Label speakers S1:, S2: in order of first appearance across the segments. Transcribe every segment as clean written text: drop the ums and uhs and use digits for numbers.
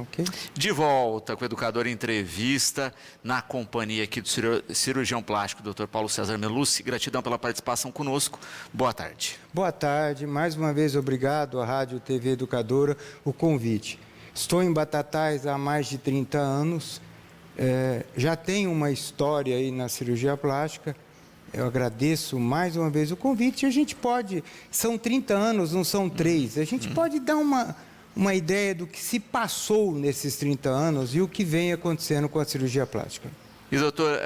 S1: Ok?
S2: De volta com o Educador Entrevista, na companhia aqui do cirurgião plástico, Dr. Paulo César Melucci. Gratidão pela participação conosco. Boa tarde.
S1: Boa tarde. Mais uma vez, obrigado à Rádio TV Educadora, o convite. Estou em Batatais há mais de 30 anos. Já tenho uma história aí na cirurgia plástica. Eu agradeço mais uma vez o convite. A gente pode, são 30 anos, não são 3. A gente pode dar uma ideia do que se passou nesses 30 anos e o que vem acontecendo com a cirurgia plástica.
S2: E, doutor,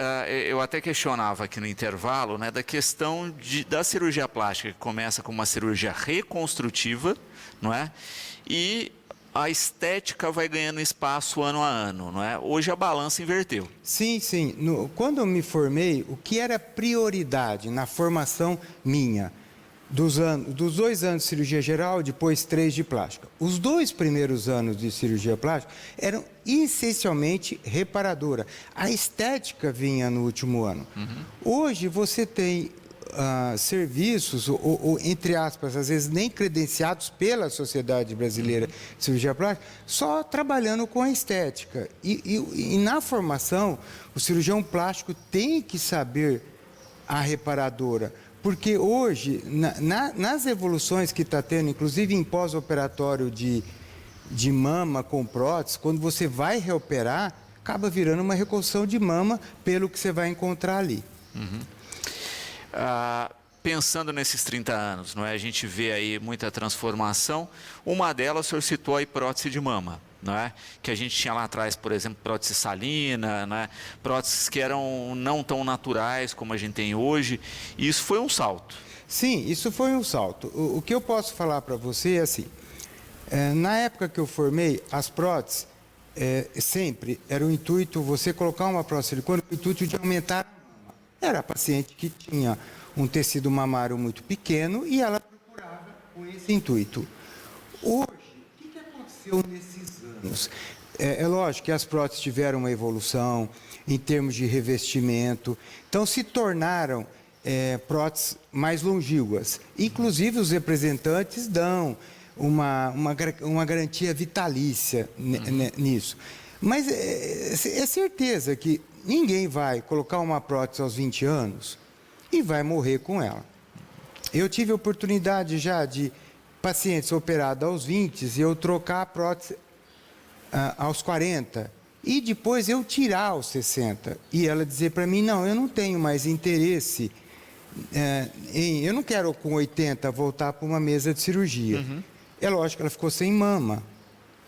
S2: eu até questionava aqui no intervalo, né, da questão da cirurgia plástica, que começa com uma cirurgia reconstrutiva, não é? E a estética vai ganhando espaço ano a ano, não é? Hoje a balança inverteu.
S1: Sim, sim. Quando eu me formei, o que era prioridade na formação minha? Dos 2 anos de cirurgia geral, depois 3 de plástica. Os 2 primeiros anos de cirurgia plástica eram essencialmente reparadora. A estética vinha no último ano. Hoje você tem serviços, ou, entre aspas, às vezes nem credenciados pela Sociedade Brasileira de Cirurgia Plástica, só trabalhando com a estética. E na formação, o cirurgião plástico tem que saber a reparadora. Porque hoje, nas evoluções que está tendo, inclusive em pós-operatório de mama com prótese, quando você vai reoperar, acaba virando uma reconstrução de mama pelo que você vai encontrar ali.
S2: Pensando nesses 30 anos, não é? A gente vê aí muita transformação. Uma delas, o senhor citou aí prótese de mama, não é? Que a gente tinha lá atrás, por exemplo, prótese salina, né? Próteses que eram não tão naturais como a gente tem hoje. E isso foi um salto.
S1: Sim, isso foi um salto. O que eu posso falar para você é assim, na época que eu formei, as próteses, sempre era o intuito, você colocar uma prótese de silicone, o intuito de aumentar a mama. Era a paciente que tinha um tecido mamário muito pequeno e ela procurava com esse intuito. Hoje, o que aconteceu nesses anos? É lógico que as próteses tiveram uma evolução em termos de revestimento, então se tornaram próteses mais longínquas. Inclusive os representantes dão uma garantia vitalícia nisso. Mas é certeza que ninguém vai colocar uma prótese aos 20 anos e vai morrer com ela. Eu tive a oportunidade já de pacientes operados aos 20 e eu trocar a prótese aos 40 e depois eu tirar aos 60 e ela dizer para mim, não, eu não tenho mais interesse eu não quero com 80 voltar para uma mesa de cirurgia. É lógico que ela ficou sem mama.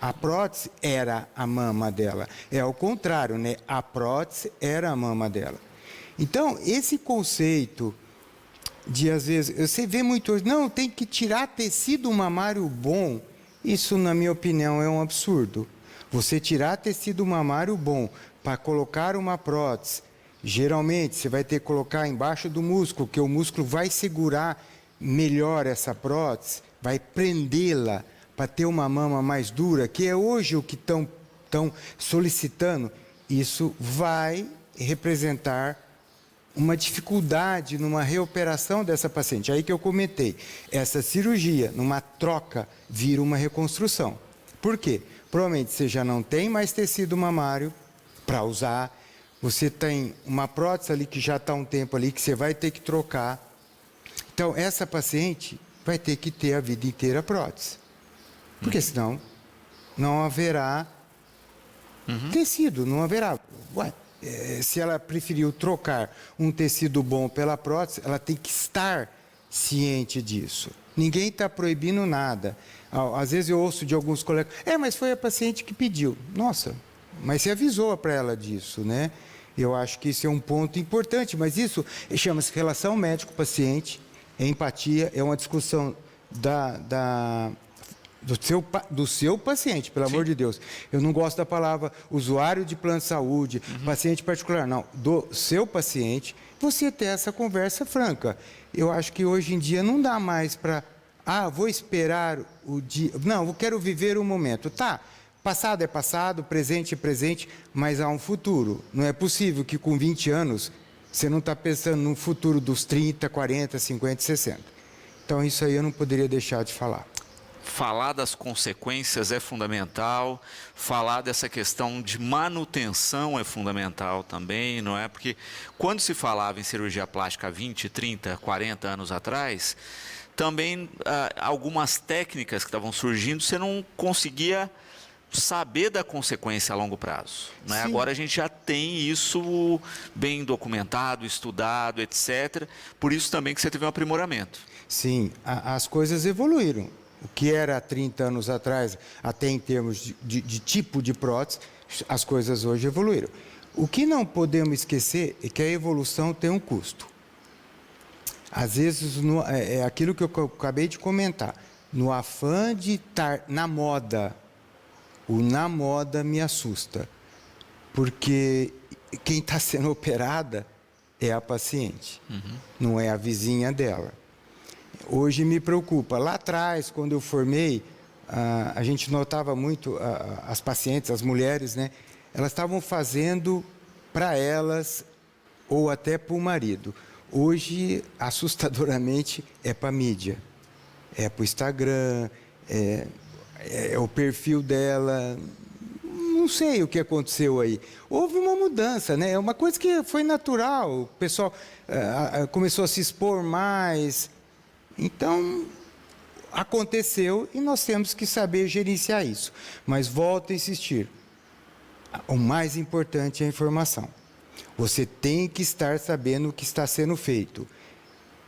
S1: A prótese era a mama dela. É ao contrário, né? A prótese era a mama dela. Então, esse conceito de, às vezes, você vê muito hoje, não, tem que tirar tecido mamário bom. Isso, na minha opinião, é um absurdo. Você tirar tecido mamário bom para colocar uma prótese, geralmente você vai ter que colocar embaixo do músculo, que o músculo vai segurar melhor essa prótese, vai prendê-la para ter uma mama mais dura, que é hoje o que estão solicitando. Isso vai representar uma dificuldade numa reoperação dessa paciente. Aí que eu comentei, essa cirurgia, numa troca, vira uma reconstrução. Por quê? Provavelmente você já não tem mais tecido mamário para usar, você tem uma prótese ali que já está um tempo ali, que você vai ter que trocar. Então, essa paciente vai ter que ter a vida inteira prótese. Porque senão não haverá tecido, não haverá. Se ela preferiu trocar um tecido bom pela prótese, ela tem que estar ciente disso. Ninguém está proibindo nada. Às vezes eu ouço de alguns colegas, mas foi a paciente que pediu. Nossa, mas você avisou para ela disso, né? Eu acho que isso é um ponto importante, mas isso chama-se relação médico-paciente, é empatia, é uma discussão do seu paciente, pelo amor de Deus. Eu não gosto da palavra usuário de plano de saúde, paciente particular, não. Do seu paciente, você ter essa conversa franca. Eu acho que hoje em dia não dá mais para, vou esperar o dia. Não, eu quero viver o momento. Tá, passado é passado, presente é presente, mas há um futuro. Não é possível que com 20 anos você não está pensando no futuro dos 30, 40, 50, 60. Então isso aí eu não poderia deixar de falar.
S2: falar das consequências é fundamental, falar dessa questão de manutenção é fundamental também, não é? Porque quando se falava em cirurgia plástica há 20, 30, 40 anos atrás, também algumas técnicas que estavam surgindo, você não conseguia saber da consequência a longo prazo, né? Agora a gente já tem isso bem documentado, estudado, etc. Por isso também que você teve um aprimoramento.
S1: Sim, as coisas evoluíram. O que era há 30 anos atrás, até em termos de tipo de prótese, as coisas hoje evoluíram. O que não podemos esquecer é que a evolução tem um custo. Às vezes, é aquilo que eu acabei de comentar, no afã de estar na moda, o na moda me assusta, porque quem está sendo operada é a paciente, não é a vizinha dela. Hoje me preocupa. Lá atrás, quando eu formei, a gente notava muito as pacientes, as mulheres, né? Elas estavam fazendo para elas ou até para o marido. Hoje, assustadoramente, é para a mídia. É para o Instagram, é o perfil dela. Não sei o que aconteceu aí. Houve uma mudança, né? É uma coisa que foi natural. O pessoal começou a se expor mais. Então, aconteceu e nós temos que saber gerenciar isso. Mas volto a insistir, o mais importante é a informação. Você tem que estar sabendo o que está sendo feito.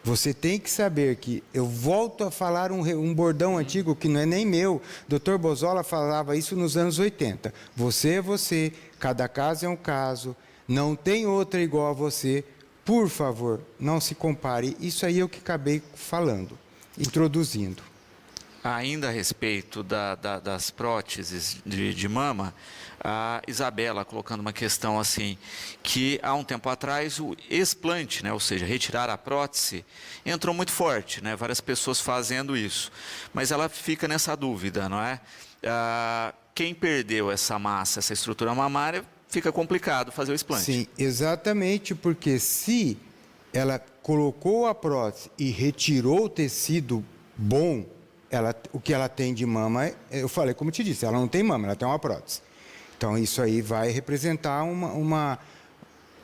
S1: Você tem que saber que, eu volto a falar um bordão antigo que não é nem meu, Dr. Bozola falava isso nos anos 80. Você é você, cada caso é um caso, não tem outra igual a você. Por favor, não se compare. Isso aí é o que acabei falando, introduzindo.
S2: Ainda a respeito das próteses de mama, a Isabela colocando uma questão assim, que há um tempo atrás o explante, né, ou seja, retirar a prótese, entrou muito forte, né, várias pessoas fazendo isso, mas ela fica nessa dúvida, não é? Quem perdeu essa massa, essa estrutura mamária, fica complicado fazer o explante.
S1: Sim, exatamente, porque se ela colocou a prótese e retirou o tecido bom, o que ela tem de mama, eu falei, como te disse, ela não tem mama, ela tem uma prótese. Então, isso aí vai representar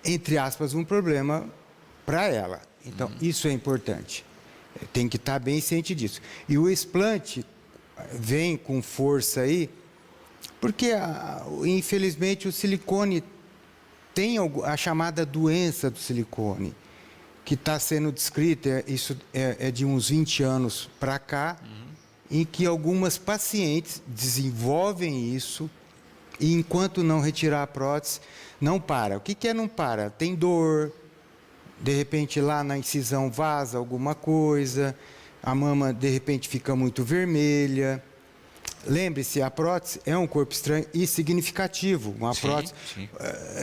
S1: entre aspas, um problema para ela. Então, isso é importante. Tem que estar bem ciente disso. E o explante vem com força aí, porque, infelizmente, o silicone tem a chamada doença do silicone, que está sendo descrita, isso é de uns 20 anos para cá, em que algumas pacientes desenvolvem isso e, enquanto não retirar a prótese, não para. O que é não para? Tem dor, de repente lá na incisão vaza alguma coisa, a mama de repente fica muito vermelha. Lembre-se, a prótese é um corpo estranho e significativo. Uma prótese,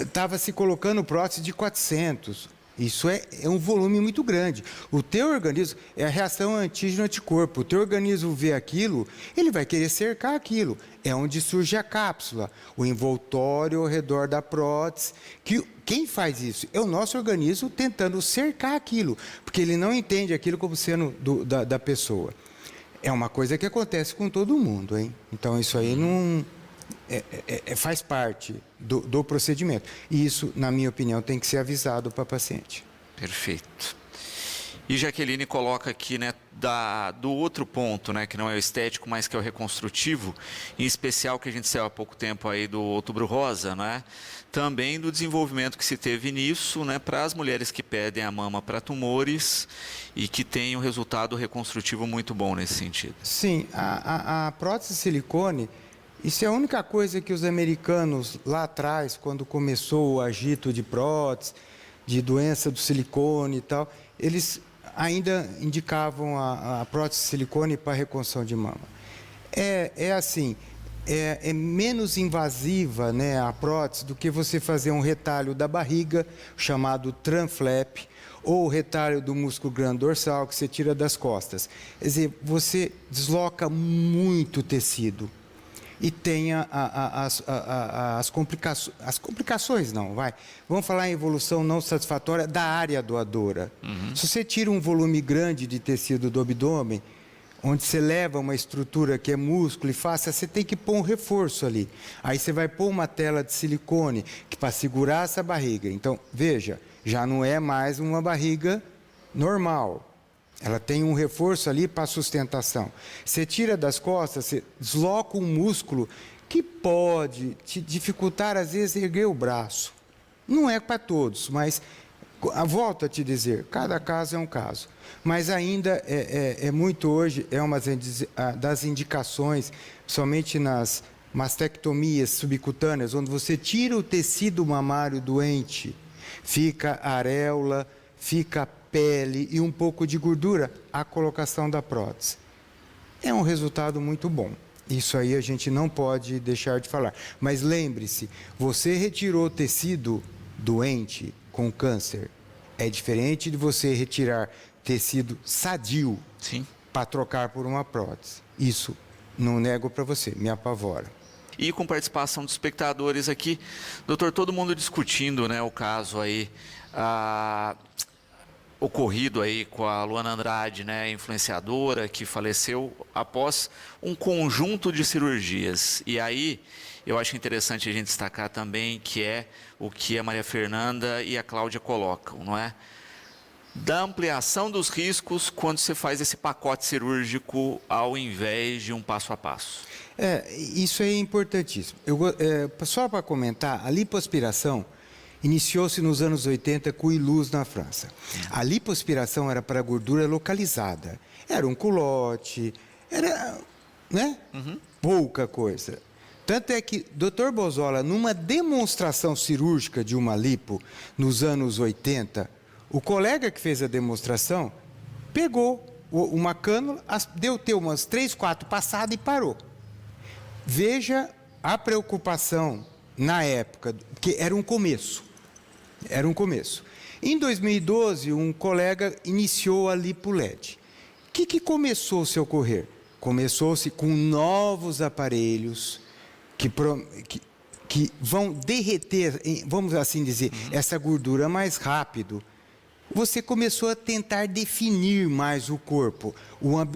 S1: estava se colocando prótese de 400. Isso é um volume muito grande. O teu organismo, é a reação antígeno-anticorpo. O teu organismo vê aquilo, ele vai querer cercar aquilo. É onde surge a cápsula, o envoltório ao redor da prótese. Quem faz isso? É o nosso organismo tentando cercar aquilo, porque ele não entende aquilo como sendo da pessoa. É uma coisa que acontece com todo mundo, hein? Então, isso aí não faz parte do procedimento. E isso, na minha opinião, tem que ser avisado para a paciente.
S2: Perfeito. E Jaqueline coloca aqui, né, do outro ponto, né, que não é o estético, mas que é o reconstrutivo, em especial que a gente saiu há pouco tempo aí do Outubro Rosa, né, também do desenvolvimento que se teve nisso, né, para as mulheres que pedem a mama para tumores e que tem um resultado reconstrutivo muito bom nesse sentido.
S1: Sim, a prótese silicone, isso é a única coisa que os americanos lá atrás, quando começou o agito de prótese, de doença do silicone e tal, eles ainda indicavam a prótese silicone para reconstrução de mama. É menos invasiva, né, a prótese do que você fazer um retalho da barriga, chamado tranflap, ou o retalho do músculo glande dorsal, que você tira das costas. Quer dizer, você desloca muito tecido. E tem as complicações, vamos falar em evolução não satisfatória da área doadora. Se você tira um volume grande de tecido do abdômen, onde você leva uma estrutura que é músculo e fascia, você tem que pôr um reforço ali. Aí você vai pôr uma tela de silicone para segurar essa barriga. Então, veja, já não é mais uma barriga normal. Ela tem um reforço ali para sustentação. Você tira das costas, você desloca um músculo que pode te dificultar, às vezes, erguer o braço. Não é para todos, mas volto a te dizer, cada caso é um caso. Mas ainda é muito hoje, é uma das indicações, somente nas mastectomias subcutâneas, onde você tira o tecido mamário doente, fica a areola, fica a pele e um pouco de gordura, a colocação da prótese. É um resultado muito bom. Isso aí a gente não pode deixar de falar. Mas lembre-se, você retirou tecido doente com câncer. É diferente de você retirar tecido sadio para trocar por uma prótese. Isso, não nego para você, me apavora.
S2: E com participação dos espectadores aqui, doutor, todo mundo discutindo, né, o caso aí ocorrido aí com a Luana Andrade, né, influenciadora, que faleceu após um conjunto de cirurgias. E aí, eu acho interessante a gente destacar também que é o que a Maria Fernanda e a Cláudia colocam, não é? Da ampliação dos riscos quando você faz esse pacote cirúrgico ao invés de um passo a passo.
S1: Isso é importantíssimo. Só para comentar, a lipoaspiração iniciou-se nos anos 80 com o Ilus na França. A lipoaspiração era para gordura localizada. Era um culote, era, né? Pouca coisa. Tanto é que Dr. Bozola, numa demonstração cirúrgica de uma lipo nos anos 80, o colega que fez a demonstração pegou uma cânula, deu umas 3, 4 passadas e parou. Veja a preocupação na época, que era um começo. Era um começo. Em 2012, um colega iniciou a lipo LED. O que começou a se ocorrer? Começou-se com novos aparelhos que vão derreter, vamos assim dizer, essa gordura mais rápido. Você começou a tentar definir mais o corpo.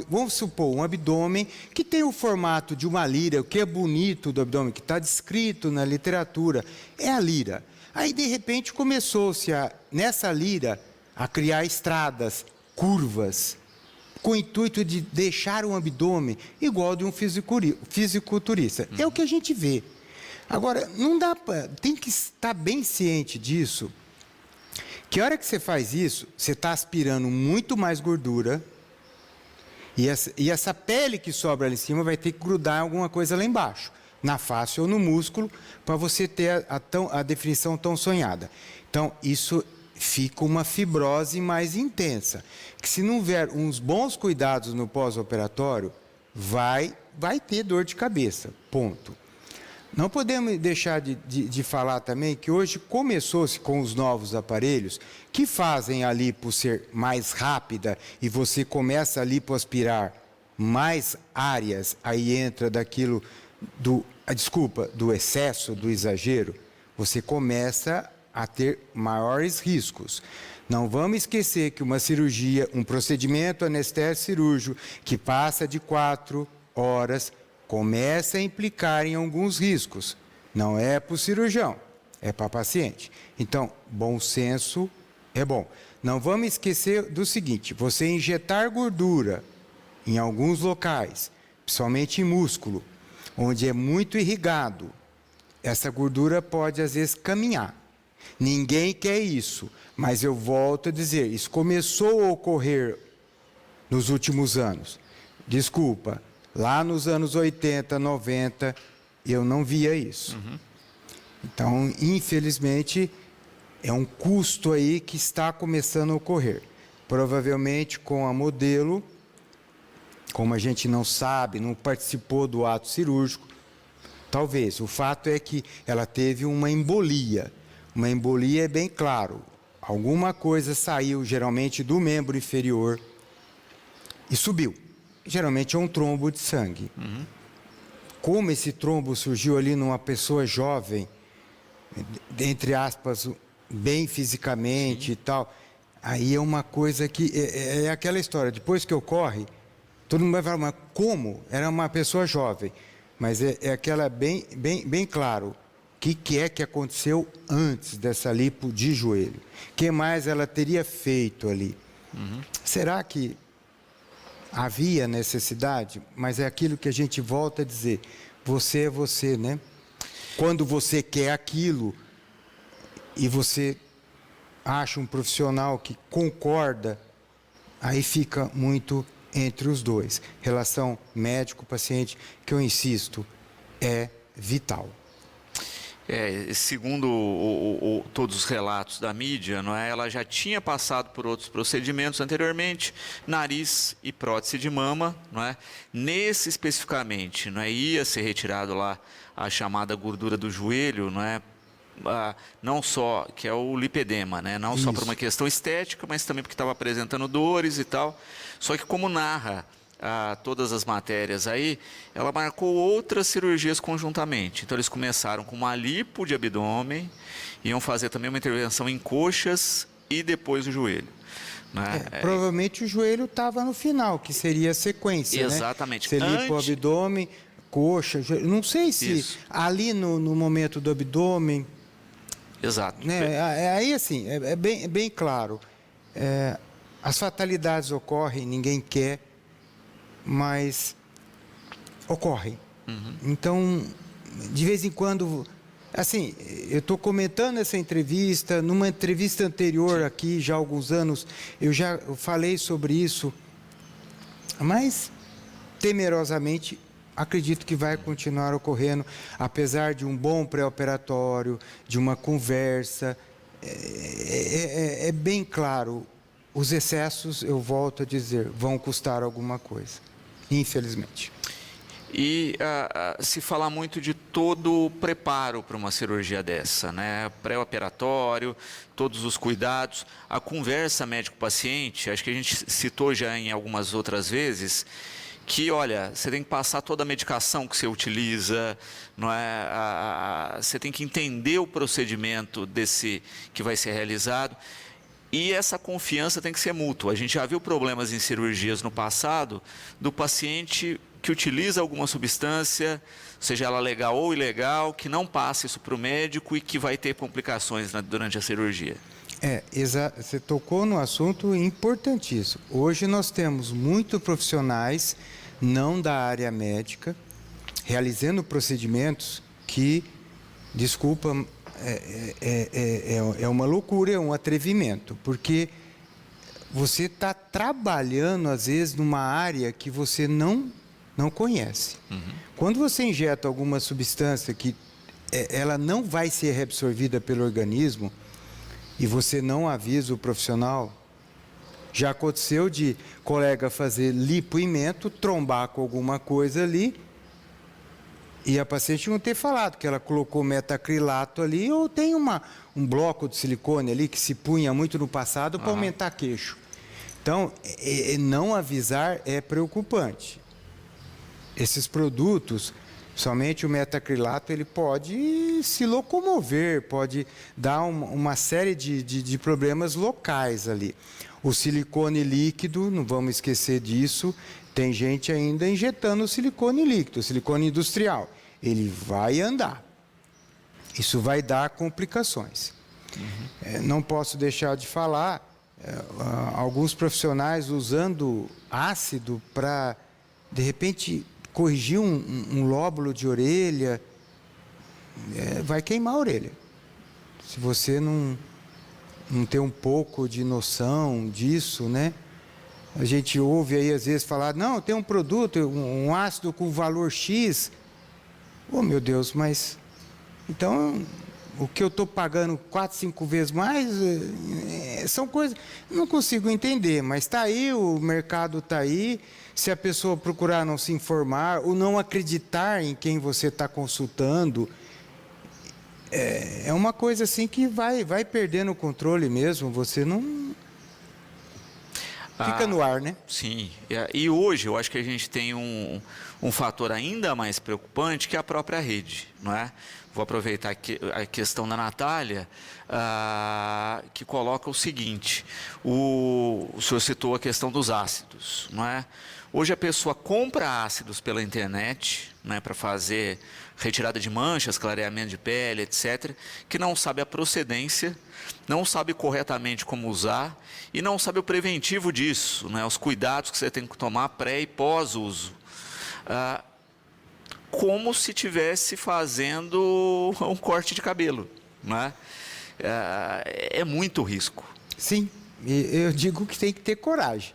S1: Vamos supor, um abdômen que tem o formato de uma lira, o que é bonito do abdômen, que está descrito na literatura, é a lira. Aí, de repente, começou-se, nessa lira, a criar estradas, curvas, com o intuito de deixar um abdômen igual de um fisiculturista. É o que a gente vê. Agora, não dá tem que estar bem ciente disso, que a hora que você faz isso, você está aspirando muito mais gordura, e essa pele que sobra ali em cima vai ter que grudar em alguma coisa lá embaixo, na face ou no músculo, para você ter a definição tão sonhada. Então, isso fica uma fibrose mais intensa, que se não houver uns bons cuidados no pós-operatório, vai ter dor de cabeça, ponto. Não podemos deixar de falar também que hoje começou-se com os novos aparelhos que fazem a lipo ser mais rápida e você começa a lipoaspirar mais áreas, aí entra daquilo do excesso, do exagero, você começa a ter maiores riscos. Não vamos esquecer que uma cirurgia, um procedimento anestésico cirúrgico que passa de 4 horas, começa a implicar em alguns riscos. Não é para o cirurgião, é para o paciente. Então, bom senso é bom. Não vamos esquecer do seguinte, você injetar gordura em alguns locais, principalmente em músculo, onde é muito irrigado, essa gordura pode, às vezes, caminhar. Ninguém quer isso, mas eu volto a dizer, isso começou a ocorrer nos últimos anos. Desculpa, lá nos anos 80, 90, eu não via isso. Então, infelizmente, é um custo aí que está começando a ocorrer. Provavelmente com a modelo, como a gente não sabe, não participou do ato cirúrgico, talvez. O fato é que ela teve uma embolia. Uma embolia é bem claro. Alguma coisa saiu, geralmente, do membro inferior e subiu. Geralmente é um trombo de sangue. Como esse trombo surgiu ali numa pessoa jovem, entre aspas, bem fisicamente e tal, aí é uma coisa que... É aquela história, depois que ocorre, Todo mundo vai falar, mas como? Era uma pessoa jovem. Mas é aquela bem claro. O que é que aconteceu antes dessa lipo de joelho? O que mais ela teria feito ali? Será que havia necessidade? Mas é aquilo que a gente volta a dizer. Você é você, né? Quando você quer aquilo e você acha um profissional que concorda, aí fica muito entre os dois. Relação médico-paciente, que eu insisto, é vital.
S2: Segundo todos os relatos da mídia, não é, ela já tinha passado por outros procedimentos anteriormente, nariz e prótese de mama, não é? Nesse especificamente, não é, ia ser retirado lá a chamada gordura do joelho, não é? Não só, que é o lipedema, né? Não só por uma questão estética, mas também porque estava apresentando dores e tal. Só que como narra todas as matérias aí, ela marcou outras cirurgias conjuntamente. Então eles começaram com uma lipo de abdômen, iam fazer também uma intervenção em coxas e depois o joelho. Né?
S1: Provavelmente o joelho estava no final, que seria a sequência,
S2: exatamente.
S1: Né? Você lipa o abdômen, coxa, joelho. Não sei se ali no momento do abdômen...
S2: Exato.
S1: Né? Aí, assim, é bem claro. As fatalidades ocorrem, ninguém quer, mas ocorrem. Então, de vez em quando... Assim, eu estou comentando essa entrevista, numa entrevista anterior aqui, já há alguns anos, eu falei sobre isso, mas, temerosamente, acredito que vai continuar ocorrendo, apesar de um bom pré-operatório, de uma conversa. É bem claro, os excessos, eu volto a dizer, vão custar alguma coisa, infelizmente.
S2: E se fala muito de todo o preparo para uma cirurgia dessa, né? Pré-operatório, todos os cuidados, a conversa médico-paciente, acho que a gente citou já em algumas outras vezes, que, olha, você tem que passar toda a medicação que você utiliza, não é? Você tem que entender o procedimento que vai ser realizado, e essa confiança tem que ser mútua. A gente já viu problemas em cirurgias no passado do paciente que utiliza alguma substância, seja ela legal ou ilegal, que não passa isso para o médico e que vai ter complicações durante a cirurgia.
S1: Você tocou no assunto importantíssimo. Hoje nós temos muitos profissionais, não da área médica, realizando procedimentos que, desculpa, é uma loucura, é um atrevimento, porque você está trabalhando, às vezes, numa área que você não conhece. Quando você injeta alguma substância que ela não vai ser reabsorvida pelo organismo e você não avisa o profissional, já aconteceu de colega fazer lipoimento, trombar com alguma coisa ali e a paciente não ter falado que ela colocou metacrilato ali ou tem um bloco de silicone ali que se punha muito no passado para aumentar queixo. Então, não avisar é preocupante. Esses produtos, somente o metacrilato, ele pode se locomover, pode dar uma série de problemas locais ali. O silicone líquido, não vamos esquecer disso, tem gente ainda injetando o silicone líquido, o silicone industrial. Ele vai andar. Isso vai dar complicações. Não posso deixar de falar, alguns profissionais usando ácido para, de repente, corrigir um lóbulo de orelha, vai queimar a orelha. Se você não ter um pouco de noção disso, né? A gente ouve aí às vezes falar, não, tem um produto, um ácido com valor X. Oh, meu Deus, mas então o que eu estou pagando 4, 5 vezes mais, são coisas, não consigo entender, mas está aí, o mercado está aí. Se a pessoa procurar não se informar ou não acreditar em quem você está consultando, é uma coisa assim que vai perdendo o controle mesmo, você não... Fica no ar, né?
S2: Sim, e hoje eu acho que a gente tem um fator ainda mais preocupante que é a própria rede, não é? Vou aproveitar a questão da Natália, que coloca o seguinte, o senhor citou a questão dos ácidos, não é? Hoje a pessoa compra ácidos pela internet, né, para fazer retirada de manchas, clareamento de pele, etc., que não sabe a procedência, não sabe corretamente como usar e não sabe o preventivo disso, né, os cuidados que você tem que tomar pré e pós-uso. Como se estivesse fazendo um corte de cabelo, né? É muito risco.
S1: Sim, eu digo que tem que ter coragem.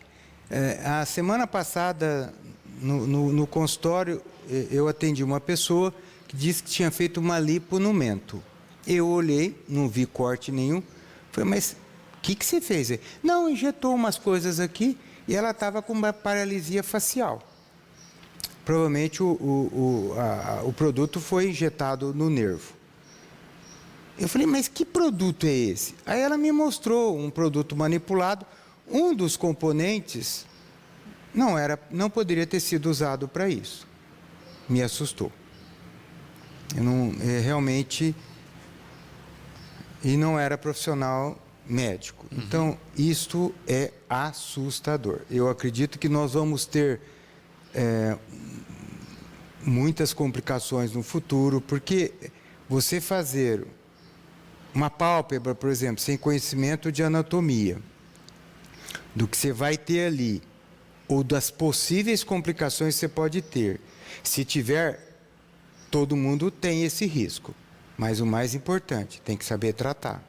S1: A semana passada, no consultório, eu atendi uma pessoa que disse que tinha feito uma lipo no mento. Eu olhei, não vi corte nenhum. Falei, mas o que você fez? Não, injetou umas coisas aqui e ela estava com uma paralisia facial. Provavelmente o produto foi injetado no nervo. Eu falei, mas que produto é esse? Aí ela me mostrou um produto manipulado. Um dos componentes não poderia ter sido usado para isso. Me assustou. Realmente, e não era profissional médico. Então, isto é assustador. Eu acredito que nós vamos ter muitas complicações no futuro, porque você fazer uma pálpebra, por exemplo, sem conhecimento de anatomia, do que você vai ter ali, ou das possíveis complicações que você pode ter. Se tiver, todo mundo tem esse risco. Mas o mais importante, tem que saber tratar.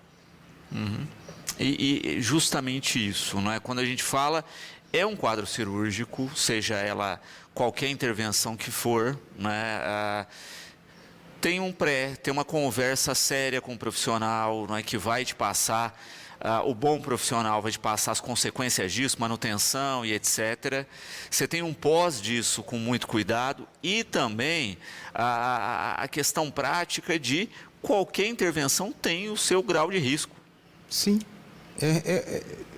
S2: E justamente isso, não é? Quando a gente fala, é um quadro cirúrgico, seja ela qualquer intervenção que for, né? Tem uma conversa séria com o profissional, não é, que vai te passar, o bom profissional vai te passar as consequências disso, manutenção e etc. Você tem um pós disso com muito cuidado e também a questão prática de qualquer intervenção tem o seu grau de risco.
S1: Sim.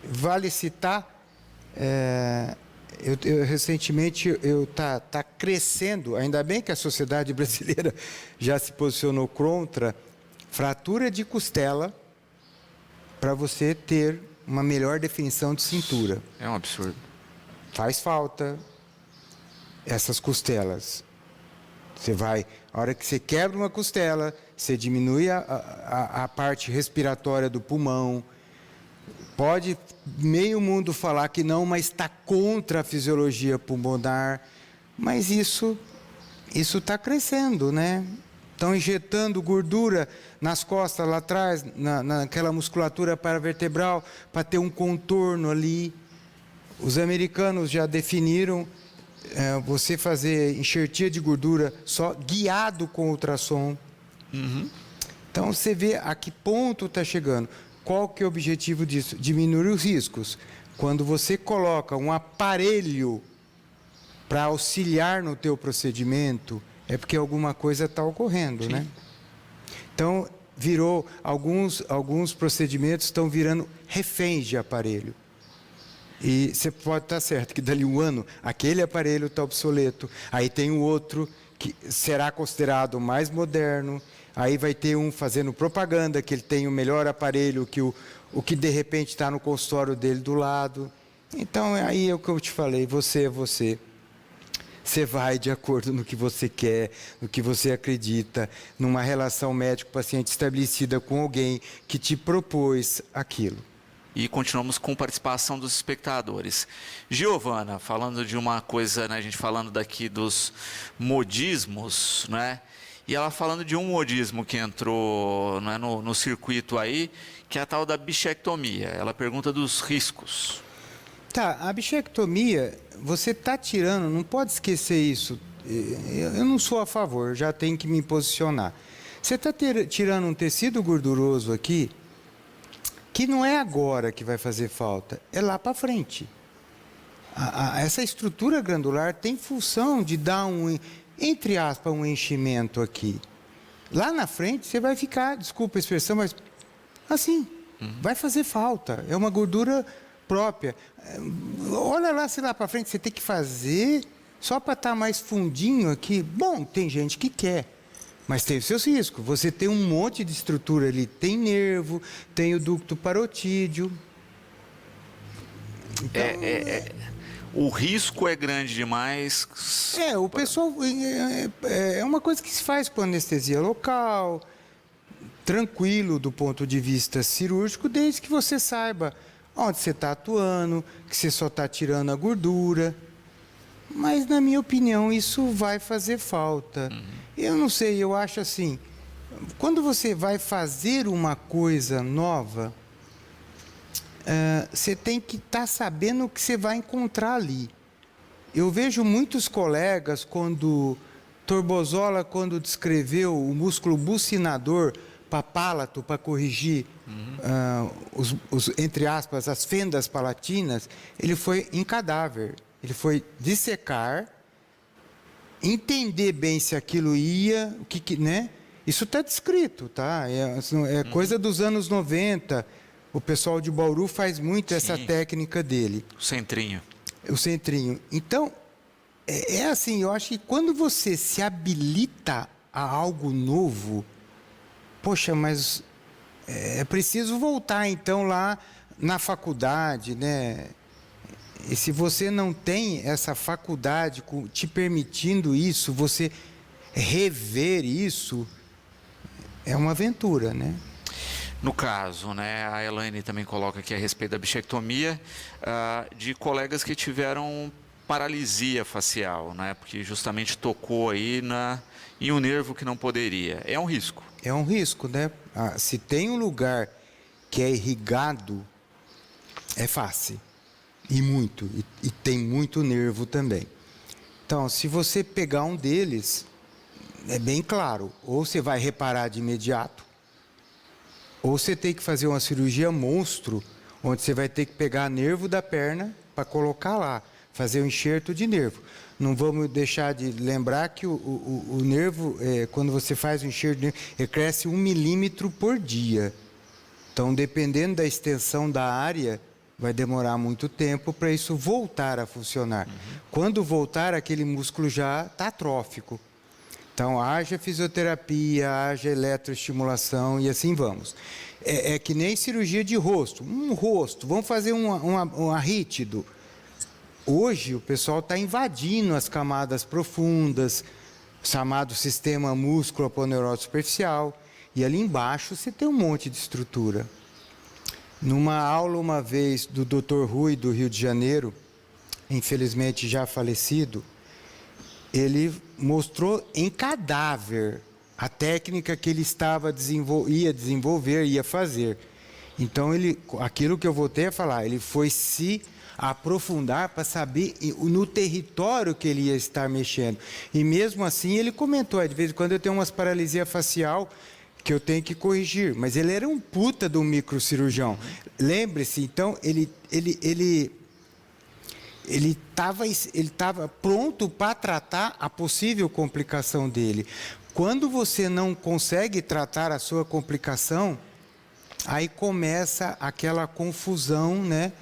S1: Vale citar, recentemente tá crescendo, ainda bem que a sociedade brasileira já se posicionou contra fratura de costela para você ter uma melhor definição de cintura.
S2: É um absurdo.
S1: Faz falta essas costelas. A hora que você quebra uma costela, você diminui a parte respiratória do pulmão. Pode meio mundo falar que não, mas está contra a fisiologia pulmonar. Mas isso está crescendo, né? Estão injetando gordura nas costas lá atrás, naquela musculatura paravertebral, para ter um contorno ali. Os americanos já definiram você fazer enxertia de gordura só guiado com ultrassom. Então você vê a que ponto está chegando. Qual que é o objetivo disso? Diminuir os riscos. Quando você coloca um aparelho para auxiliar no teu procedimento, é porque alguma coisa está ocorrendo, Sim. né? Então, alguns procedimentos estão virando reféns de aparelho. E você pode estar certo que dali um ano, aquele aparelho está obsoleto. Aí tem o outro que será considerado mais moderno. Aí vai ter um fazendo propaganda que ele tem o melhor aparelho que o que de repente está no consultório dele do lado. Então, aí é o que eu te falei, você é você. Você vai de acordo no que você quer, no que você acredita, numa relação médico-paciente estabelecida com alguém que te propôs aquilo.
S2: E continuamos com participação dos espectadores. Giovana, falando de uma coisa, né, a gente falando daqui dos modismos, né? E ela falando de um modismo que entrou, né, no circuito aí, que é a tal da bichectomia. Ela pergunta dos riscos.
S1: Tá, a bichectomia, você está tirando, não pode esquecer isso. Eu não sou a favor, já tenho que me posicionar. Você está tirando um tecido gorduroso aqui, que não é agora que vai fazer falta, é lá para frente. Essa estrutura glandular tem função de dar entre aspas, um enchimento aqui. Lá na frente você vai ficar, desculpa a expressão, mas assim, vai fazer falta. É uma gordura própria. Olha lá, se lá para frente você tem que fazer só para estar mais fundinho aqui. Bom, tem gente que quer, mas tem os seus riscos. Você tem um monte de estrutura ali, tem nervo, tem o ducto parotídeo. Então,
S2: o risco é grande demais.
S1: O pessoal... É uma coisa que se faz com anestesia local, tranquilo do ponto de vista cirúrgico, desde que você saiba onde você está atuando, que você só está tirando a gordura. Mas, na minha opinião, isso vai fazer falta. Eu não sei, eu acho assim, quando você vai fazer uma coisa nova, você tem que estar sabendo o que você vai encontrar ali. Eu vejo muitos colegas, quando Torbozola, quando descreveu o músculo bucinador para palato, para corrigir, entre aspas, as fendas palatinas, ele foi em cadáver. Ele foi dissecar, entender bem se aquilo ia, né? Isso está descrito, tá? É coisa dos anos 90. O pessoal de Bauru faz muito essa técnica dele.
S2: O centrinho.
S1: O centrinho. Então, assim, eu acho que quando você se habilita a algo novo, poxa, mas é preciso voltar, então, lá na faculdade, né? E se você não tem essa faculdade te permitindo isso, você rever isso, é uma aventura, né?
S2: No caso, né, a Elaine também coloca aqui a respeito da bichectomia, de colegas que tiveram paralisia facial, né, porque justamente tocou aí em um nervo que não poderia. É um risco.
S1: É um risco, né? Se tem um lugar que é irrigado, é fácil. E muito. E tem muito nervo também. Então, se você pegar um deles, é bem claro. Ou você vai reparar de imediato, ou você tem que fazer uma cirurgia monstro, onde você vai ter que pegar nervo da perna para colocar lá, fazer um enxerto de nervo. Não vamos deixar de lembrar que o nervo, quando você faz um enxerto de nervo, ele cresce 1 milímetro por dia. Então, dependendo da extensão da área, vai demorar muito tempo para isso voltar a funcionar. Quando voltar, aquele músculo já está atrófico. Então, haja fisioterapia, haja eletroestimulação e assim vamos. É que nem cirurgia de rosto. Um rosto, vamos fazer um arrítido. Hoje, o pessoal está invadindo as camadas profundas, chamado sistema músculo-aponeural superficial, e ali embaixo você tem um monte de estrutura. Numa aula, uma vez, do Dr. Rui, do Rio de Janeiro, infelizmente já falecido, ele mostrou em cadáver a técnica que ele ia desenvolver, ia fazer. Então, aquilo que eu voltei a falar, ele foi se aprofundar para saber no território que ele ia estar mexendo. E mesmo assim, ele comentou, de vez em quando eu tenho umas paralisia facial que eu tenho que corrigir, mas ele era um puta de um microcirurgião. Lembre-se, então, ele estava pronto para tratar a possível complicação dele. Quando você não consegue tratar a sua complicação, aí começa aquela confusão, né?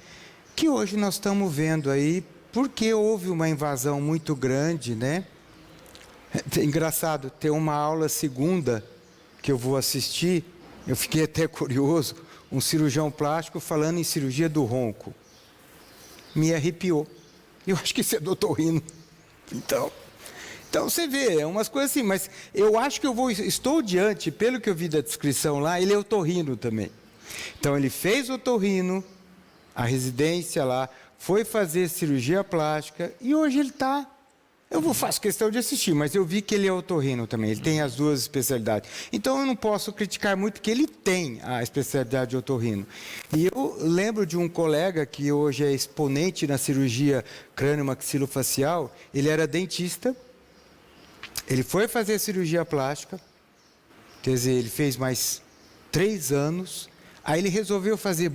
S1: Que hoje nós estamos vendo aí, porque houve uma invasão muito grande, né? É engraçado, ter uma aula segunda que eu vou assistir, eu fiquei até curioso, um cirurgião plástico falando em cirurgia do ronco. Me arrepiou. Eu acho que isso é do otorrino. Então você vê, é umas coisas assim, mas eu acho que estou diante, pelo que eu vi da descrição lá, ele é otorrino também. Então ele fez otorrino, a residência lá, foi fazer cirurgia plástica e hoje ele está... faço questão de assistir, mas eu vi que ele é otorrino também, ele tem as duas especialidades. Então eu não posso criticar muito, porque ele tem a especialidade de otorrino. E eu lembro de um colega que hoje é exponente na cirurgia crânio-maxilofacial, ele era dentista, ele foi fazer cirurgia plástica, quer dizer, ele fez mais 3 anos, aí ele resolveu fazer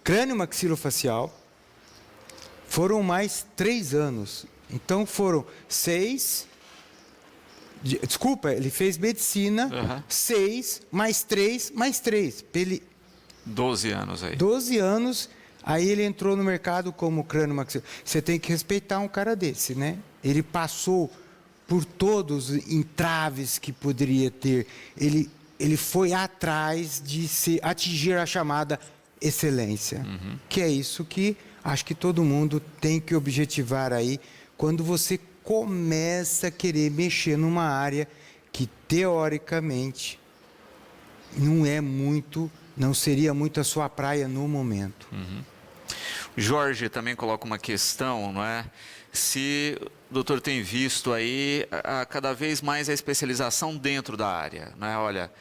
S1: crânio-maxilofacial. Foram mais 3 anos. Então foram 6. Ele fez medicina, 6, mais 3, mais 3.
S2: 12 anos aí.
S1: 12 anos, aí ele entrou no mercado como crânio-maxilar. Você tem que respeitar um cara desse, né? Ele passou por todos os entraves que poderia ter. Ele foi atrás de atingir a chamada excelência, que é isso que Acho que todo mundo tem que objetivar aí, quando você começa a querer mexer numa área que, teoricamente, não seria muito a sua praia no momento.
S2: Jorge também coloca uma questão, não é? Se o doutor tem visto aí cada vez mais a especialização dentro da área, não é? Olha,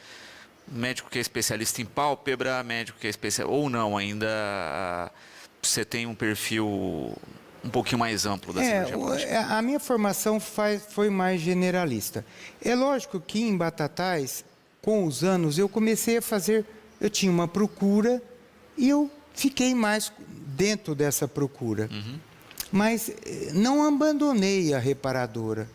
S2: médico que é especialista em pálpebra, médico que é especialista, ou não, ainda você tem um perfil um pouquinho mais amplo da cirurgia plástica.
S1: A minha formação foi mais generalista. É lógico que em Batatais, com os anos, eu comecei a fazer, eu tinha uma procura e eu fiquei mais dentro dessa procura. Mas não abandonei a reparadora.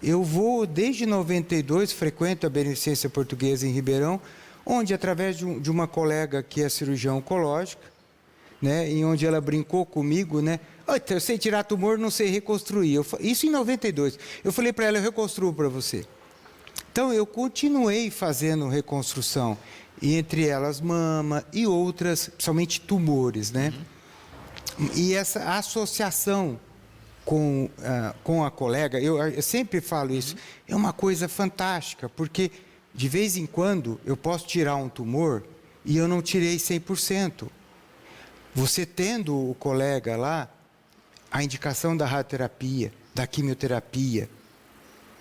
S1: Eu vou, desde 92, frequento a Beneficência Portuguesa em Ribeirão, onde, através de uma colega que é cirurgiã oncológica, né, e onde ela brincou comigo, né, eu sei tirar tumor, não sei reconstruir. Isso em 92. Eu falei para ela, eu reconstruo para você. Então, eu continuei fazendo reconstrução, e entre elas mama e outras, principalmente tumores, né? E essa associação com a colega, eu sempre falo isso, é uma coisa fantástica, porque de vez em quando eu posso tirar um tumor e eu não tirei 100%. Você tendo o colega lá, a indicação da radioterapia, da quimioterapia,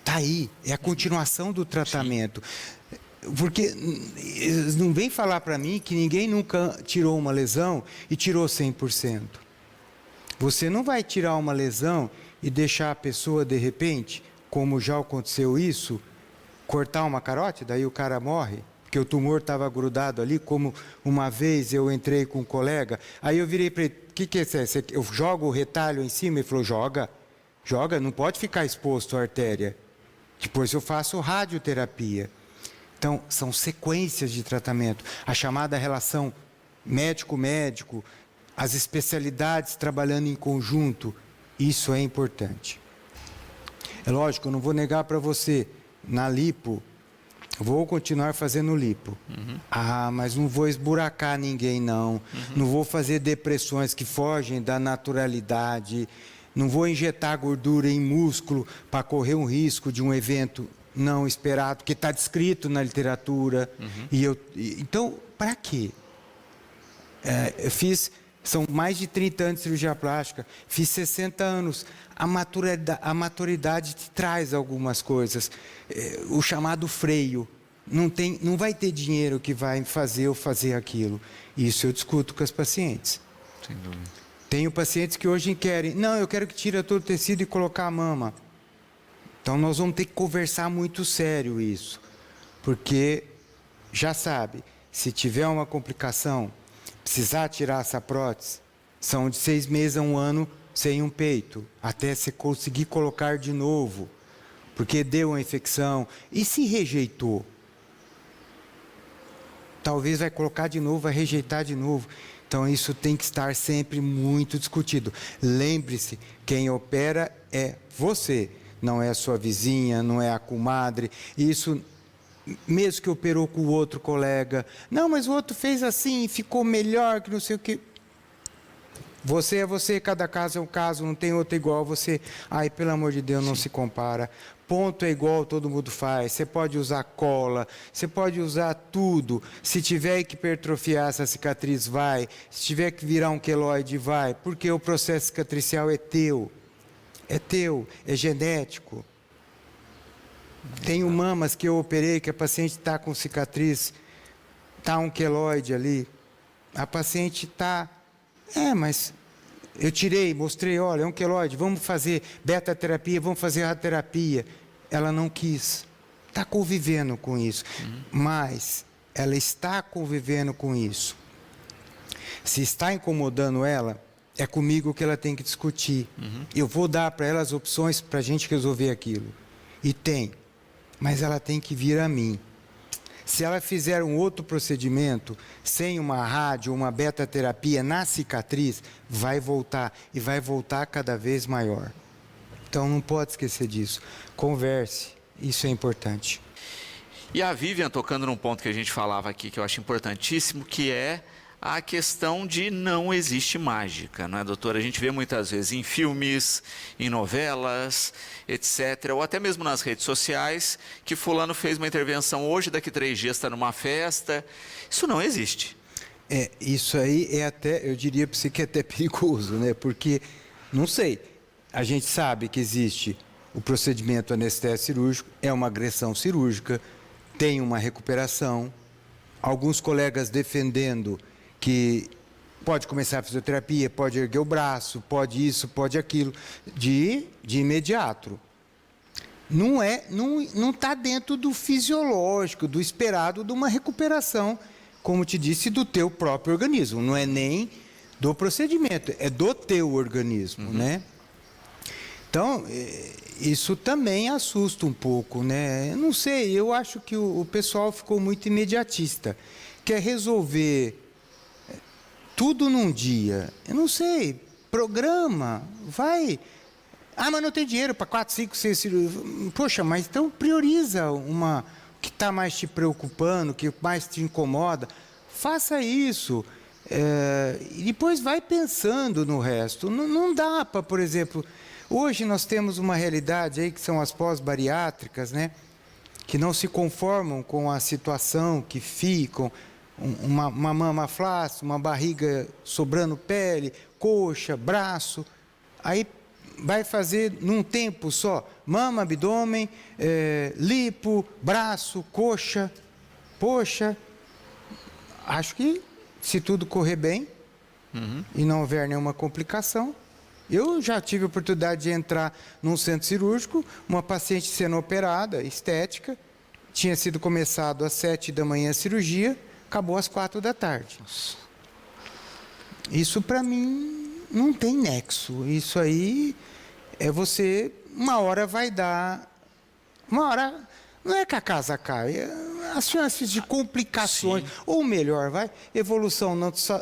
S1: está aí, é a continuação do tratamento. Porque não vem falar para mim que ninguém nunca tirou uma lesão e tirou 100%. Você não vai tirar uma lesão e deixar a pessoa, de repente, como já aconteceu isso, cortar uma carótida, aí o cara morre, porque o tumor estava grudado ali, como uma vez eu entrei com um colega, aí eu virei para ele, o que é isso? Eu jogo o retalho em cima? Ele falou, joga, não pode ficar exposto à artéria. Depois eu faço radioterapia. Então, são sequências de tratamento. A chamada relação médico-médico, as especialidades trabalhando em conjunto, isso é importante. É lógico, eu não vou negar para você, na lipo, vou continuar fazendo lipo. Mas não vou esburacar ninguém, não. Não vou fazer depressões que fogem da naturalidade. Não vou injetar gordura em músculo para correr um risco de um evento não esperado, que está descrito na literatura. Então, para quê? Eu fiz, são mais de 30 anos de cirurgia plástica, fiz 60 anos. A maturidade te traz algumas coisas. O chamado freio. Não vai ter dinheiro que vai fazer eu fazer aquilo. Isso eu discuto com as pacientes.
S2: Sem dúvida.
S1: Tenho pacientes que hoje querem, não, eu quero que tire todo o tecido e colocar a mama. Então, nós vamos ter que conversar muito sério isso. Porque, já sabe, se tiver uma complicação, precisar tirar essa prótese, são de 6 meses a 1 ano sem um peito, até você conseguir colocar de novo, porque deu uma infecção. E se rejeitou? Talvez vai colocar de novo, vai rejeitar de novo. Então, isso tem que estar sempre muito discutido. Lembre-se, quem opera é você, não é a sua vizinha, não é a comadre. Isso, mesmo que operou com o outro colega, não, mas o outro fez assim, ficou melhor, que não sei o quê. Você é você, cada caso é um caso, não tem outro igual a você. Ai, pelo amor de Deus, não se compara. Ponto é igual, todo mundo faz. Você pode usar cola, você pode usar tudo. Se tiver que hipertrofiar essa cicatriz, vai. Se tiver que virar um queloide, vai. Porque o processo cicatricial é teu. É teu, é genético. Tenho mamas que eu operei, que a paciente está com cicatriz, está um queloide ali. A paciente está... mas eu tirei, mostrei, olha, é um queloide, vamos fazer beta-terapia, vamos fazer radioterapia. Ela não quis. Está convivendo com isso. Mas ela está convivendo com isso. Se está incomodando ela, é comigo que ela tem que discutir. Eu vou dar para ela as opções para a gente resolver aquilo. E tem. Mas ela tem que vir a mim. Se ela fizer um outro procedimento, sem uma rádio, uma beta-terapia na cicatriz, vai voltar. E vai voltar cada vez maior. Então, não pode esquecer disso. Converse. Isso é importante.
S2: E a Vivian, tocando num ponto que a gente falava aqui, que eu acho importantíssimo, que é a questão de não existe mágica, não é, doutora? A gente vê muitas vezes em filmes, em novelas, etc., ou até mesmo nas redes sociais, que fulano fez uma intervenção hoje, daqui 3 dias está numa festa. Isso não existe.
S1: Isso aí é até, eu diria para você que é até perigoso, né? Porque, não sei, a gente sabe que existe o procedimento anestésico cirúrgico, é uma agressão cirúrgica, tem uma recuperação. Alguns colegas defendendo que pode começar a fisioterapia, pode erguer o braço, pode isso, pode aquilo, de imediato. Não está dentro do fisiológico, do esperado de uma recuperação, como te disse, do teu próprio organismo. Não é nem do procedimento, é do teu organismo, né? Então, isso também assusta um pouco, né? Eu não sei, eu acho que o pessoal ficou muito imediatista. Quer resolver tudo num dia. Eu não sei, programa, vai. Ah, mas não tem dinheiro para 4, 5, 6 cirurgias. Poxa, mas então prioriza uma que está mais te preocupando, que mais te incomoda. Faça isso. E depois vai pensando no resto. Não dá para, por exemplo... Hoje nós temos uma realidade aí que são as pós-bariátricas, né? Que não se conformam com a situação, que ficam uma mama flácida, uma barriga sobrando pele, coxa, braço. Aí vai fazer num tempo só mama, abdômen, lipo, braço, coxa. Poxa, acho que se tudo correr bem e não houver nenhuma complicação. Eu já tive a oportunidade de entrar num centro cirúrgico, uma paciente sendo operada, estética, tinha sido começado às 7 da manhã a cirurgia, acabou às 4 da tarde. Nossa. Isso para mim não tem nexo. Isso aí é você, uma hora vai dar, uma hora, não é que a casa cai, as chances de complicações, ou melhor, evolução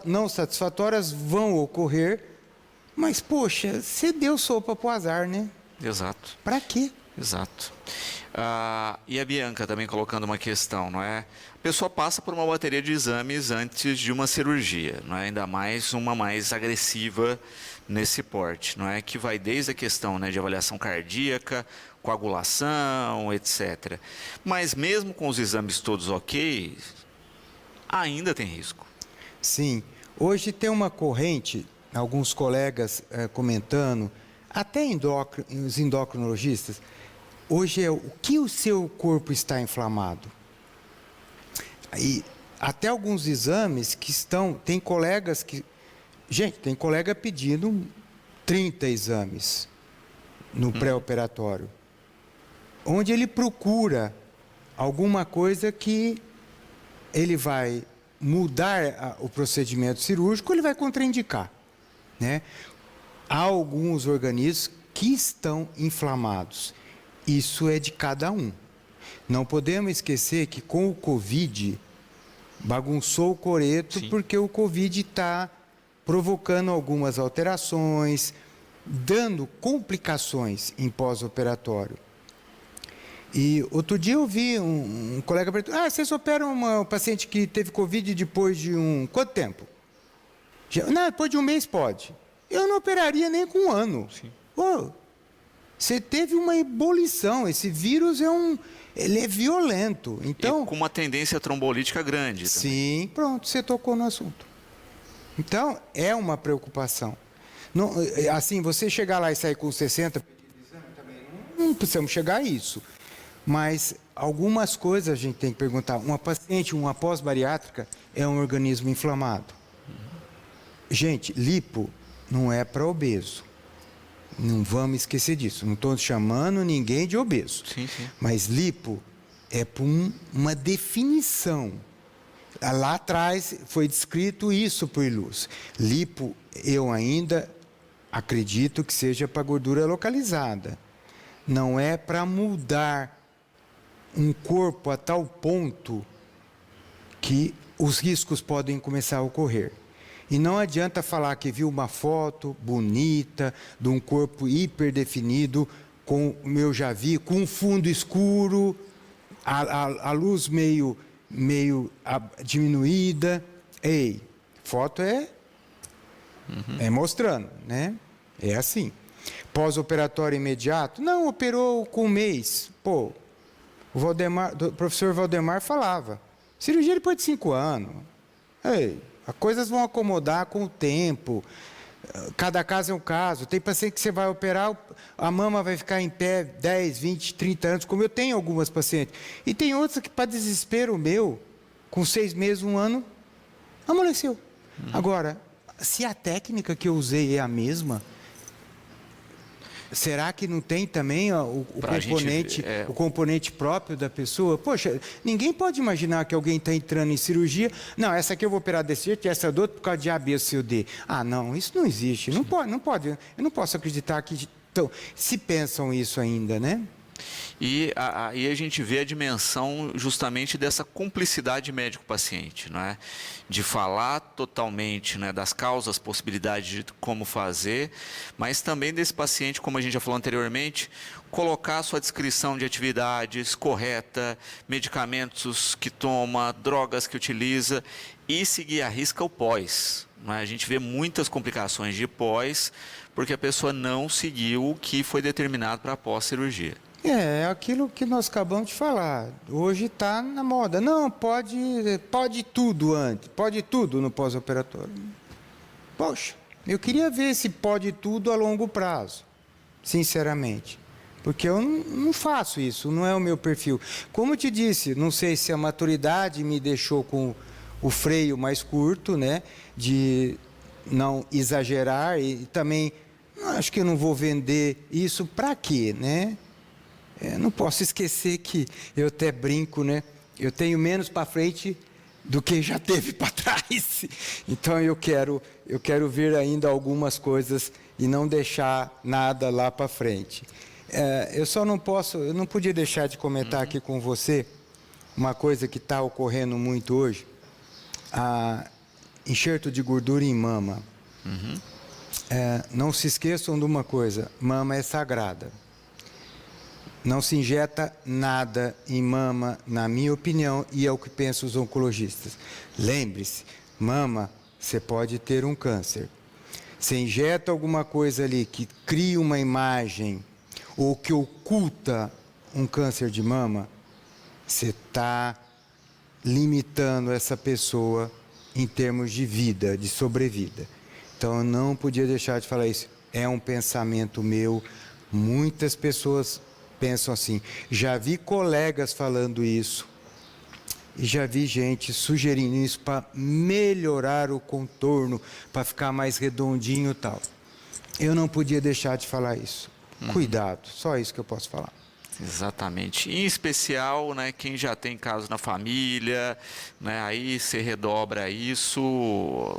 S1: não satisfatórias vão ocorrer. Mas, poxa, você deu sopa pro azar, né?
S2: Exato.
S1: Para quê?
S2: Exato. E a Bianca também colocando uma questão, não é? A pessoa passa por uma bateria de exames antes de uma cirurgia, não é? Ainda mais uma mais agressiva nesse porte, não é? Que vai desde a questão, né, de avaliação cardíaca, coagulação, etc. Mas mesmo com os exames todos ok, ainda tem risco.
S1: Sim. Hoje tem uma corrente... Alguns colegas comentando, até os endocrinologistas, hoje é o que o seu corpo está inflamado. E até alguns exames que tem colegas que... Gente, tem colega pedindo 30 exames no pré-operatório, onde ele procura alguma coisa que ele vai mudar o procedimento cirúrgico, ele vai contraindicar. Né? Há alguns organismos que estão inflamados. Isso é de cada um. Não podemos esquecer que com o Covid bagunçou o coreto, porque o Covid está provocando algumas alterações, dando complicações em pós-operatório. E outro dia eu vi um colega perguntando, vocês operam uma paciente que teve Covid depois de quanto tempo? Não, depois de 1 mês pode. Eu não operaria nem com 1 ano. Você teve uma ebulição. Esse vírus ele é violento. Então,
S2: e com uma tendência trombolítica grande.
S1: Sim, pronto, você tocou no assunto. Então, é uma preocupação. Não, assim, você chegar lá e sair com 60 pedidos de exame, também não precisamos chegar a isso. Mas algumas coisas a gente tem que perguntar. Uma paciente, uma pós-bariátrica, é um organismo inflamado. Gente, lipo não é para obeso. Não vamos esquecer disso. Não estou chamando ninguém de obeso.
S2: Sim.
S1: Mas lipo é por uma definição. Lá atrás foi descrito isso por Luz. Lipo, eu ainda acredito que seja para gordura localizada. Não é para mudar um corpo a tal ponto que os riscos podem começar a ocorrer. E não adianta falar que viu uma foto bonita, de um corpo hiperdefinido, com, eu já vi, com um fundo escuro, a luz meio diminuída. Ei, Foto é mostrando, né? É assim. Pós-operatório imediato? Não, operou com um mês. Pô, o professor Valdemar falava, cirurgia depois de 5 anos. Ei, as coisas vão acomodar com o tempo. Cada caso é um caso. Tem paciente que você vai operar, a mama vai ficar em pé 10, 20, 30 anos, como eu tenho algumas pacientes. E tem outras que, para desespero meu, com 6 meses, 1 ano, amoleceu. Agora, se a técnica que eu usei é a mesma, será que não tem também o componente próprio da pessoa? Poxa, ninguém pode imaginar que alguém está entrando em cirurgia. Não, essa aqui eu vou operar desse jeito e essa do outro por causa de A, B, C ou D. Ah, não, isso não existe. Não pode. Eu não posso acreditar que... Então, se pensam isso ainda, né?
S2: E aí a gente vê a dimensão justamente dessa cumplicidade médico-paciente, não é? De falar totalmente, né, das causas, possibilidades de como fazer, mas também desse paciente, como a gente já falou anteriormente, colocar a sua descrição de atividades correta, medicamentos que toma, drogas que utiliza e seguir à risca o pós. Não é? A gente vê muitas complicações de pós porque a pessoa não seguiu o que foi determinado para a pós-cirurgia.
S1: É aquilo que nós acabamos de falar. Hoje está na moda. Não, pode tudo antes, pode tudo no pós-operatório. Poxa, eu queria ver se pode tudo a longo prazo, sinceramente. Porque eu não faço isso, não é o meu perfil. Como eu te disse, não sei se a maturidade me deixou com o freio mais curto, né? De não exagerar e também acho que eu não vou vender isso para quê, né? Não posso esquecer que eu até brinco, né? Eu tenho menos para frente do que já teve para trás. Então eu quero ver ainda algumas coisas e não deixar nada lá para frente. Eu não podia deixar de comentar aqui com você uma coisa que está ocorrendo muito hoje: enxerto de gordura em mama. Não se esqueçam de uma coisa: mama é sagrada. Não se injeta nada em mama, na minha opinião, e é o que pensam os oncologistas. Lembre-se, mama, você pode ter um câncer. Você injeta alguma coisa ali que cria uma imagem ou que oculta um câncer de mama, você está limitando essa pessoa em termos de vida, de sobrevida. Então, eu não podia deixar de falar isso. É um pensamento meu. Muitas pessoas pensam assim. Já vi colegas falando isso e já vi gente sugerindo isso para melhorar o contorno, para ficar mais redondinho e tal. Eu não podia deixar de falar isso. Cuidado, só isso que eu posso falar.
S2: Exatamente. Em especial, né, quem já tem caso na família, né, aí você redobra isso.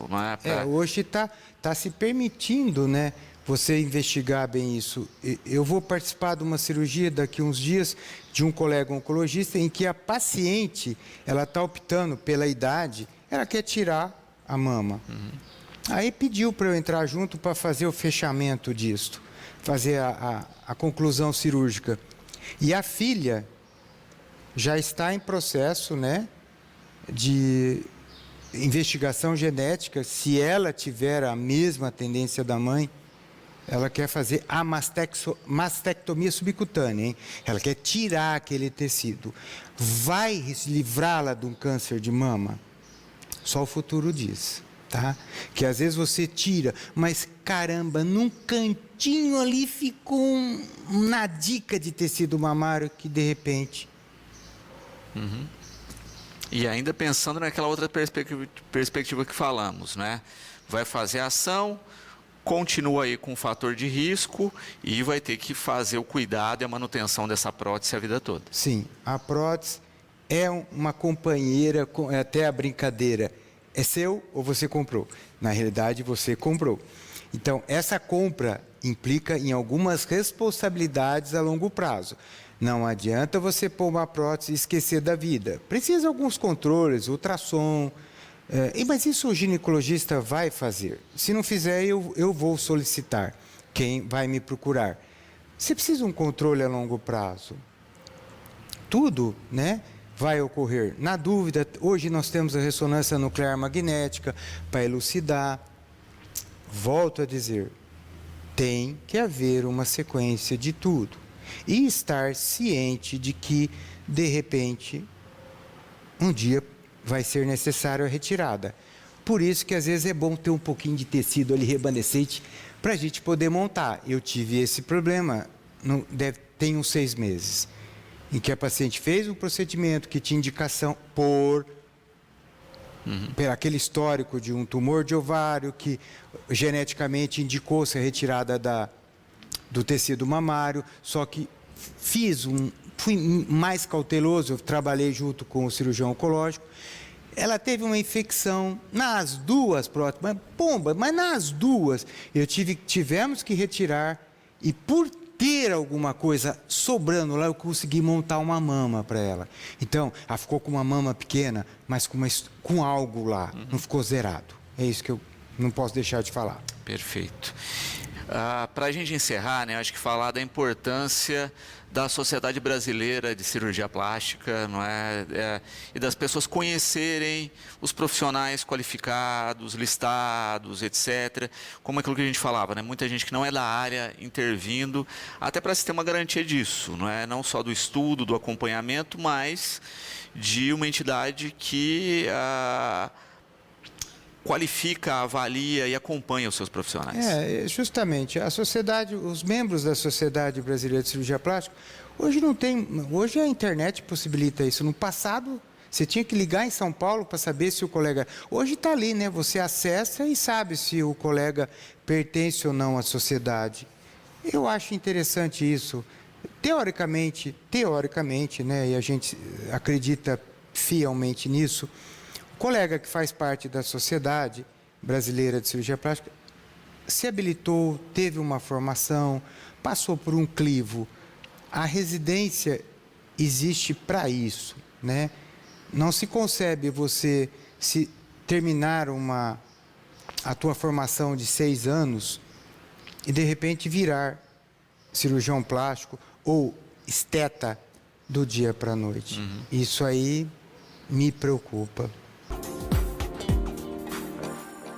S2: Né,
S1: hoje está se permitindo, né, você investigar bem isso. Eu vou participar de uma cirurgia daqui a uns dias de um colega oncologista em que a paciente, ela está optando pela idade, ela quer tirar a mama. Aí pediu para eu entrar junto para fazer o fechamento disto, fazer a conclusão cirúrgica. E a filha já está em processo, né, de investigação genética. Se ela tiver a mesma tendência da mãe, ela quer fazer a mastectomia subcutânea, hein? Ela quer tirar aquele tecido. Vai livrá-la de um câncer de mama? Só o futuro diz, tá? Que às vezes você tira, mas caramba, num cantinho ali ficou uma dica de tecido mamário que de repente...
S2: E ainda pensando naquela outra perspectiva que falamos, né? Vai fazer a ação, continua aí com o fator de risco e vai ter que fazer o cuidado e a manutenção dessa prótese a vida toda.
S1: Sim, a prótese é uma companheira, até a brincadeira, é seu ou você comprou? Na realidade, você comprou. Então, essa compra implica em algumas responsabilidades a longo prazo. Não adianta você pôr uma prótese e esquecer da vida. Precisa de alguns controles, ultrassom. Mas isso o ginecologista vai fazer. Se não fizer, eu vou solicitar. Quem vai me procurar? Você precisa de um controle a longo prazo. Tudo, né, vai ocorrer? Na dúvida, hoje nós temos a ressonância nuclear magnética para elucidar. Volto a dizer, tem que haver uma sequência de tudo. E estar ciente de que, de repente, um dia vai ser necessário a retirada. Por isso que às vezes é bom ter um pouquinho de tecido ali remanescente para a gente poder montar. Eu tive esse problema, tem uns 6 meses, em que a paciente fez um procedimento que tinha indicação por aquele histórico de um tumor de ovário que geneticamente indicou-se a retirada do tecido mamário, só que fui mais cauteloso, eu trabalhei junto com o cirurgião oncológico. Ela teve uma infecção nas 2 próximas, mas nas 2 tivemos que retirar, e por ter alguma coisa sobrando lá, eu consegui montar uma mama para ela. Então, ela ficou com uma mama pequena, mas com algo lá, não ficou zerado. É isso que eu não posso deixar de falar.
S2: Perfeito. Para a gente encerrar, né, acho que falar da importância da Sociedade Brasileira de Cirurgia Plástica, não é? E das pessoas conhecerem os profissionais qualificados, listados, etc. Como aquilo que a gente falava, né? Muita gente que não é da área intervindo, até para se ter uma garantia disso, não é? Não só do estudo, do acompanhamento, mas de uma entidade que qualifica, avalia e acompanha os seus profissionais.
S1: Justamente. A sociedade, os membros da Sociedade Brasileira de Cirurgia Plástica, hoje a internet possibilita isso. No passado, você tinha que ligar em São Paulo para saber se o colega... Hoje está ali, né? Você acessa e sabe se o colega pertence ou não à sociedade. Eu acho interessante isso. Teoricamente, né? E a gente acredita fielmente nisso. Colega que faz parte da Sociedade Brasileira de Cirurgia Plástica se habilitou, teve uma formação, passou por um crivo. A residência existe para isso, né? Não se concebe você terminar a tua formação de 6 anos e de repente virar cirurgião plástico ou esteta do dia para a noite. Isso aí me preocupa.